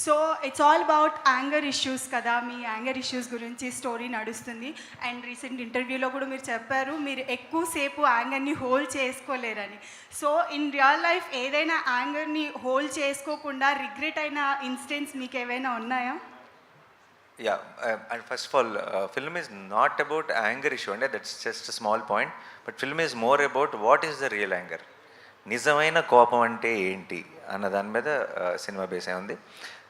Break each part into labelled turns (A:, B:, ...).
A: So it's all about anger issues కదా, మీ anger issues గురించి స్టోరీ నడుస్తుంది. అండ్ రీసెంట్ ఇంటర్వ్యూలో కూడా మీరు చెప్పారు మీరు ఎక్కువసేపు యాంగర్ని హోల్డ్ చేసుకోలేరని. సో ఇన్ రియల్ లైఫ్ ఏదైనా యాంగర్ని హోల్డ్ చేసుకోకుండా రిగ్రెట్ అయిన ఇన్సిడెంట్స్ మీకు ఏవైనా ఉన్నాయా?
B: Yeah, and first of all, film is not about anger issue, and that's just a small point. But film is more about what is the real anger. నిజమైన కోపం అంటే ఏంటి అన్న దాని మీద సినిమా బేస్ అయి ఉంది.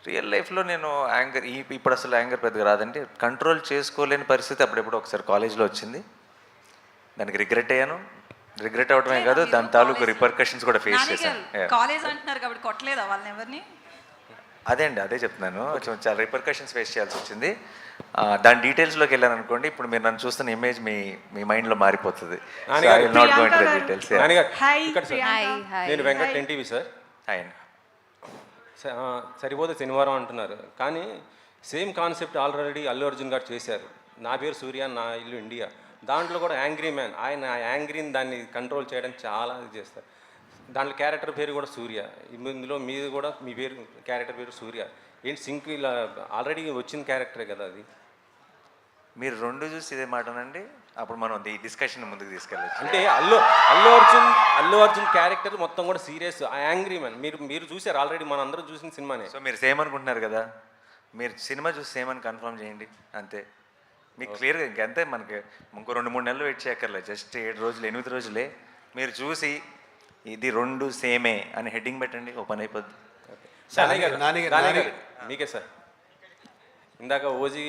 B: రియల్ లైఫ్లో నేను యాంగర్ ఇప్పుడు అసలు యాంగర్ పెద్దగా రాదంటే కంట్రోల్ చేసుకోలేని పరిస్థితి అప్పుడెప్పుడు ఒకసారి కాలేజ్లో వచ్చింది. దానికి రిగ్రెట్ అయ్యాను. రిగ్రెట్ అవడమే కాదు, దాని తాలూకు రిపర్కషన్స్ కూడా ఫేస్ చేశాను.
C: కాలేజ్ అంటున్నారు కాబట్టి కొట్టలేదా వాళ్ళని ఎవరిని?
B: అదే అండి, అదే చెప్తున్నాను. చాలా రిపర్కషన్స్ ఫేస్ చేయాల్సి వచ్చింది. దాని డీటెయిల్స్లోకి వెళ్ళాను అనుకోండి, ఇప్పుడు మీరు నన్ను చూస్తున్న ఇమేజ్ మీ మైండ్లో మారిపోతుంది.
D: నేను వెంకట్ ఎన్టీవీ సార్.
B: హాయ్.
D: సరిపోతే శనివారం అంటున్నారు, కానీ same concept already Allu Arjun గారు చేశారు. నా పేరు సూర్య, నా ఇల్లు ఇండియా. దాంట్లో కూడా యాంగ్రీ మ్యాన్, ఆయన యాంగ్రీని దాన్ని కంట్రోల్ చేయడానికి చాలా ఇది చేస్తారు. దాంట్లో క్యారెక్టర్ పేరు కూడా సూర్య. ఇందులో మీది కూడా మీ పేరు క్యారెక్టర్ పేరు సూర్య. ఏంటి సింక్ ఇలా ఆల్రెడీ వచ్చిన క్యారెక్టరే కదా అది.
B: మీరు రెండు చూసి ఇదే మాటనండి, అప్పుడు మనం ఈ డిస్కషన్ ముందుకు తీసుకెళ్ళచ్చు.
D: అంటే అల్లు అర్జున్ క్యారెక్టర్ మొత్తం కూడా సీరియస్, యాంగ్రీ మ్యాన్. మీరు చూసారు ఆల్రెడీ, మన అందరూ చూసిన సినిమానే.
B: సో మీరు సేమ్ అనుకుంటున్నారు కదా, మీరు సినిమా చూసి సేమ్ అని కన్ఫర్మ్ చేయండి అంతే. మీకు క్లియర్గా ఇంకంతే, మనకి ఇంకో 2-3 నెలలు వెయిట్ చేయక్కర్లేదు. జస్ట్ 7 రోజులు 8 రోజులే. మీరు చూసి ఇది రెండు సేమే అని హెడ్డింగ్ పెట్టండి, ఓపెన్ అయిపోద్ది.
D: మీకే సార్. ఇందాక ఓజీ